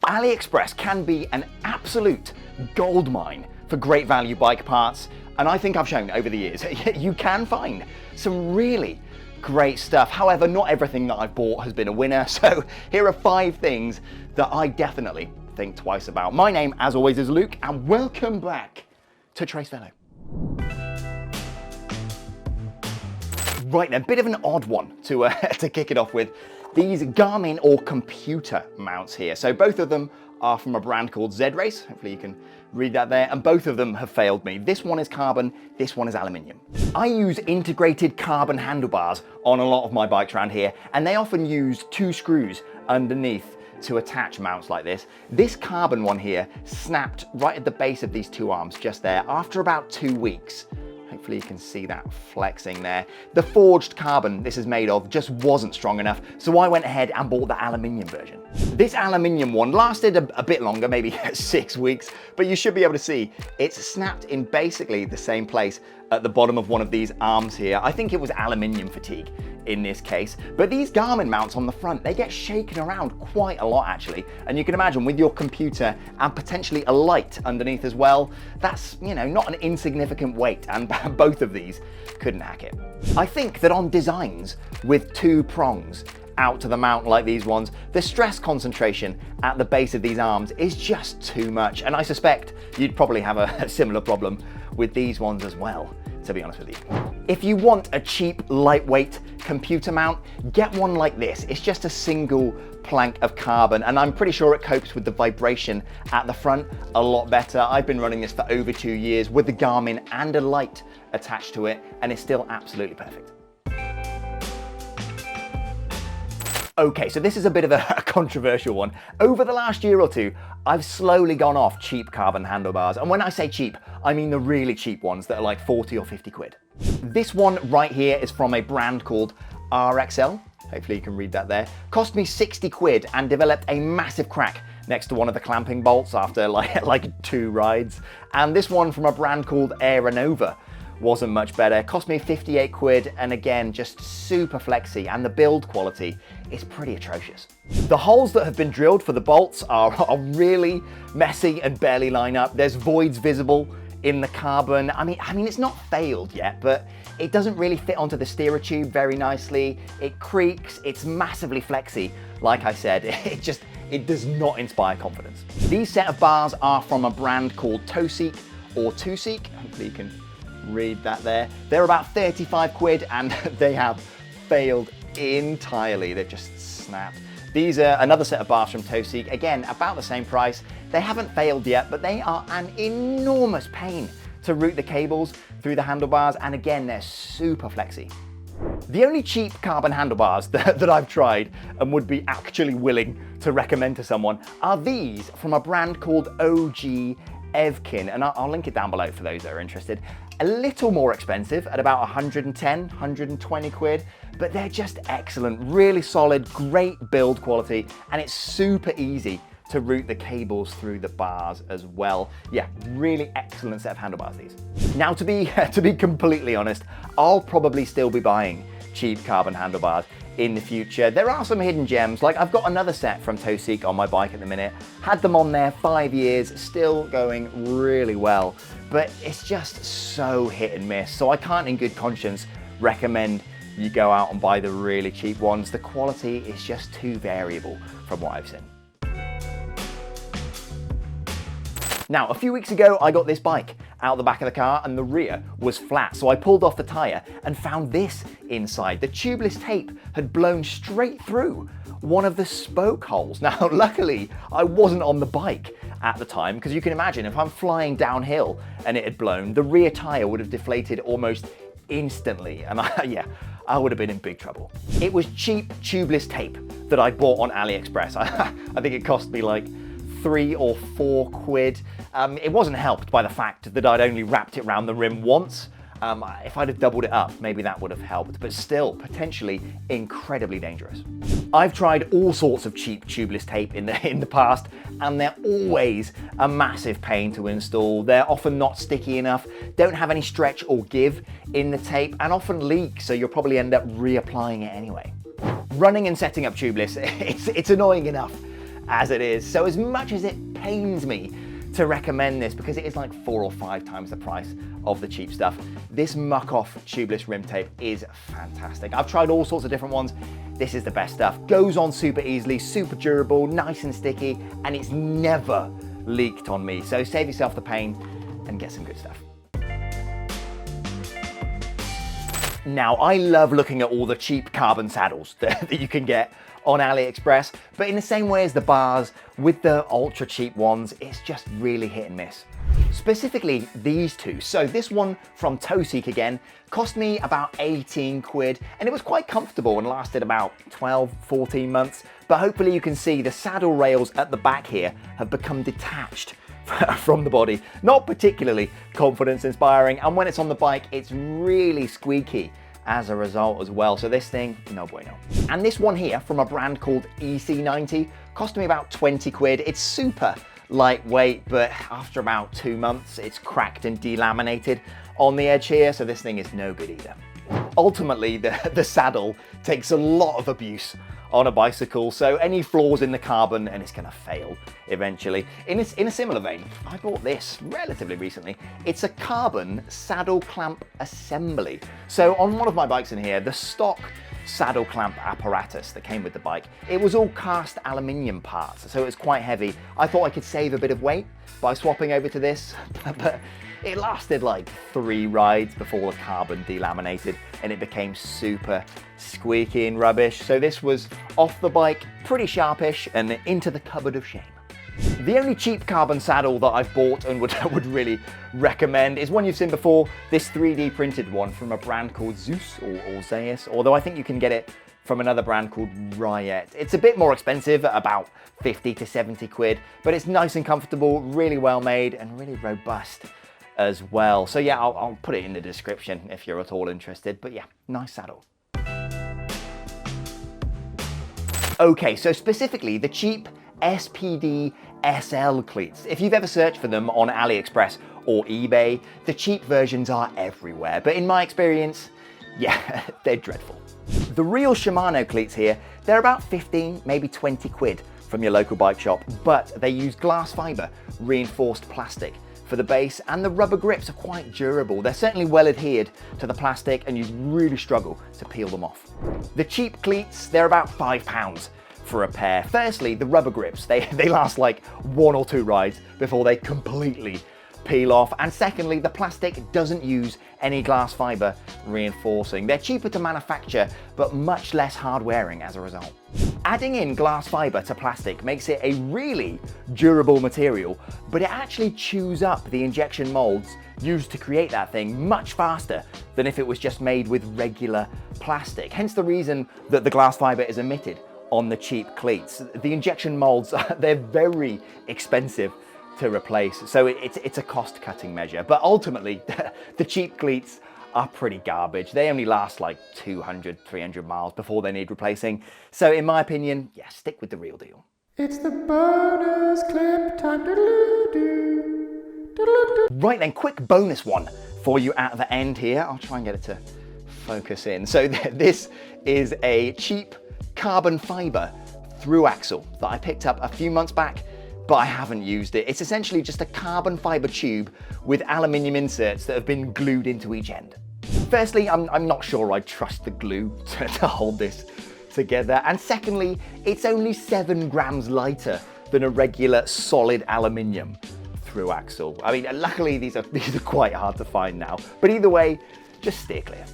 AliExpress can be an absolute goldmine for great value bike parts, and I think I've shown over the years you can find some really great stuff. However, not everything that I've bought has been a winner, so here are 5 things that I definitely think twice about. My name, as always, is Luke, and welcome back to Trace Velo. Right, a bit of an odd one to kick it off with. These Garmin or computer mounts here. So both of them are from a brand called Z-Race. Hopefully you can read that there. And both of them have failed me. This one is carbon, this one is aluminium. I use integrated carbon handlebars on a lot of my bikes around here, and they often use 2 screws underneath to attach mounts like this. This carbon one here snapped right at the base of these 2 arms just there after about 2 weeks. Hopefully you can see that flexing there. The forged carbon this is made of just wasn't strong enough, so I went ahead and bought the aluminium version. This aluminium one lasted a bit longer, maybe 6 weeks, but you should be able to see it's snapped in basically the same place at the bottom of one of these arms here. I think it was aluminium fatigue in this case, but these Garmin mounts on the front, they get shaken around quite a lot actually, and you can imagine with your computer and potentially a light underneath as well, that's, you know, not an insignificant weight, and both of these couldn't hack it. I think that on designs with 2 prongs out to the mount like these ones, the stress concentration at the base of these arms is just too much, and I suspect you'd probably have a similar problem with these ones as well, to be honest with you. If you want a cheap, lightweight computer mount, get one like this. It's just a single plank of carbon, and I'm pretty sure it copes with the vibration at the front a lot better. I've been running this for over 2 years with the Garmin and a light attached to it, and it's still absolutely perfect. Okay, so this is a bit of a controversial one. Over the last year or 2, I've slowly gone off cheap carbon handlebars. And when I say cheap, I mean the really cheap ones that are like 40 or 50 quid. This one right here is from a brand called RXL. Hopefully you can read that there. Cost me 60 quid and developed a massive crack next to one of the clamping bolts after like 2 rides. And this one from a brand called Aeronova wasn't much better. Cost me 58 quid, and again, just super flexy, and the build quality is pretty atrocious. The holes that have been drilled for the bolts are really messy and barely line up. There's voids visible in the carbon. I mean, it's not failed yet, but it doesn't really fit onto the steerer tube very nicely. It creaks, it's massively flexy. Like I said, it does not inspire confidence. These set of bars are from a brand called Toseek or Tuseek. Hopefully you can read that there. They're about 35 quid and they have failed entirely. They've just snapped. These are another set of bars from Toseek. Again, about the same price. They haven't failed yet, but they are an enormous pain to route the cables through the handlebars, and again, they're super flexy. The only cheap carbon handlebars that I've tried and would be actually willing to recommend to someone are these from a brand called OG Evkin, and I'll link it down below for those that are interested. A little more expensive at about 110, 120 quid, but they're just excellent, really solid, great build quality, and it's super easy to route the cables through the bars as well. Yeah, really excellent set of handlebars these. Now to be completely honest, I'll probably still be buying cheap carbon handlebars in the future. There are some hidden gems, like I've got another set from Toseek on my bike at the minute. Had them on there 5 years, still going really well, but it's just so hit and miss. So I can't in good conscience recommend you go out and buy the really cheap ones. The quality is just too variable from what I've seen. Now, a few weeks ago, I got this bike out the back of the car and the rear was flat. So I pulled off the tire and found this inside. The tubeless tape had blown straight through one of the spoke holes. Now, luckily, I wasn't on the bike at the time, because you can imagine if I'm flying downhill and it had blown, the rear tire would have deflated almost instantly. And I would have been in big trouble. It was cheap tubeless tape that I bought on AliExpress. I think it cost me like 3 or 4 quid. It wasn't helped by the fact that I'd only wrapped it around the rim once. If I'd have doubled it up, maybe that would have helped, but still potentially incredibly dangerous. I've tried all sorts of cheap tubeless tape in the past, and they're always a massive pain to install. They're often not sticky enough, don't have any stretch or give in the tape, and often leak, so you'll probably end up reapplying it anyway. Running and setting up tubeless, it's annoying enough as it is. So as much as it pains me to recommend this, because it is like 4 or 5 times the price of the cheap stuff, this Muck Off tubeless rim tape is fantastic. I've tried all sorts of different ones. This is the best stuff. Goes on super easily, super durable, nice and sticky, and it's never leaked on me. So save yourself the pain and get some good stuff. Now, I love looking at all the cheap carbon saddles that you can get on AliExpress, but in the same way as the bars, with the ultra cheap ones, it's just really hit and miss. Specifically these two. So this one from Toseek again cost me about 18 quid, and it was quite comfortable and lasted about 12, 14 months. But hopefully you can see the saddle rails at the back here have become detached from the body. Not particularly confidence inspiring, and when it's on the bike, it's really squeaky as a result as well. So this thing, no bueno. And this one here from a brand called EC90 cost me about 20 quid. It's super lightweight, but after about 2 months, it's cracked and delaminated on the edge here. So this thing is no good either. Ultimately, the saddle takes a lot of abuse on a bicycle, so any flaws in the carbon and it's gonna fail eventually. In a similar vein, I bought this relatively recently. It's a carbon saddle clamp assembly. So on one of my bikes in here, the stock saddle clamp apparatus that came with the bike, it was all cast aluminium parts, so it was quite heavy. I thought I could save a bit of weight by swapping over to this, but it lasted like 3 rides before the carbon delaminated and it became super squeaky and rubbish. So this was off the bike, pretty sharpish, and into the cupboard of shame. The only cheap carbon saddle that I've bought and would really recommend is one you've seen before, this 3D printed one from a brand called Zeus or Zeus, although I think you can get it from another brand called Riot. It's a bit more expensive, about 50 to 70 quid, but it's nice and comfortable, really well made, and really robust as well. So yeah, I'll put it in the description if you're at all interested, but yeah, nice saddle. Okay, so specifically the cheap SPD SL cleats. If you've ever searched for them on AliExpress or eBay, the cheap versions are everywhere, but in my experience, yeah, they're dreadful. The real Shimano cleats here, they're about 15, maybe 20 quid from your local bike shop, but they use glass fiber reinforced plastic for the base, and the rubber grips are quite durable. They're certainly well adhered to the plastic and you really struggle to peel them off. The cheap cleats, they're about £5 for a pair. Firstly, the rubber grips, they last like 1 or 2 rides before they completely peel off. And secondly, the plastic doesn't use any glass fiber reinforcing. They're cheaper to manufacture, but much less hard wearing as a result. Adding in glass fiber to plastic makes it a really durable material, but it actually chews up the injection molds used to create that thing much faster than if it was just made with regular plastic. Hence the reason that the glass fiber is omitted on the cheap cleats. The injection molds, they're very expensive to replace, so it's a cost-cutting measure. But ultimately, the cheap cleats are pretty garbage. They only last like 200, 300 miles before they need replacing. So in my opinion, yeah, stick with the real deal. It's the bonus clip time. Right then, quick bonus one for you at the end here. I'll try and get it to focus in. So this is a cheap carbon fiber through axle that I picked up a few months back, but I haven't used it. It's essentially just a carbon fiber tube with aluminium inserts that have been glued into each end. Firstly, I'm not sure I trust the glue to hold this together. And secondly, it's only 7 grams lighter than a regular solid aluminium through axle. I mean, luckily these are quite hard to find now, but either way, just steer clear.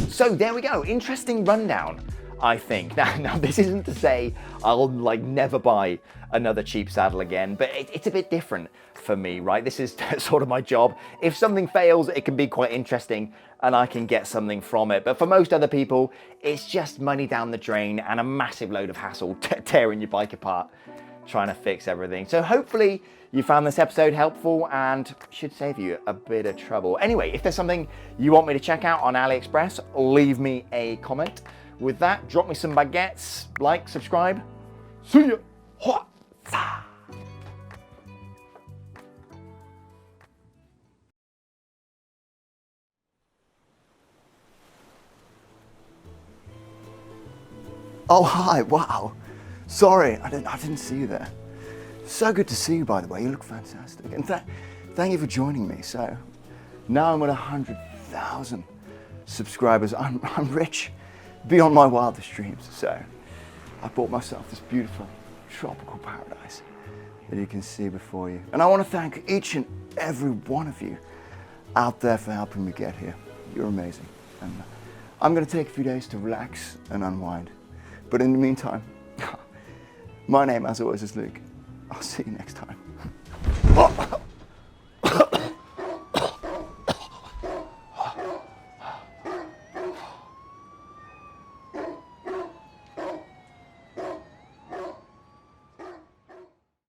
So there we go, interesting rundown, I think. Now this isn't to say I'll like never buy another cheap saddle again, but it's a bit different for me, right? This is sort of my job. If something fails, it can be quite interesting and I can get something from it. But for most other people, it's just money down the drain and a massive load of hassle tearing your bike apart, trying to fix everything. So hopefully you found this episode helpful and should save you a bit of trouble. Anyway, if there's something you want me to check out on AliExpress, leave me a comment. With that, drop me some baguettes, like, subscribe. See ya! Oh, hi, wow. Sorry, I didn't see you there. So good to see you, by the way. You look fantastic. And thank you for joining me. So now I'm at 100,000 subscribers. I'm rich beyond my wildest dreams. So I bought myself this beautiful tropical paradise that you can see before you. And I want to thank each and every one of you out there for helping me get here. You're amazing. And I'm going to take a few days to relax and unwind. But in the meantime, my name, as always, is Luke. I'll see you next time.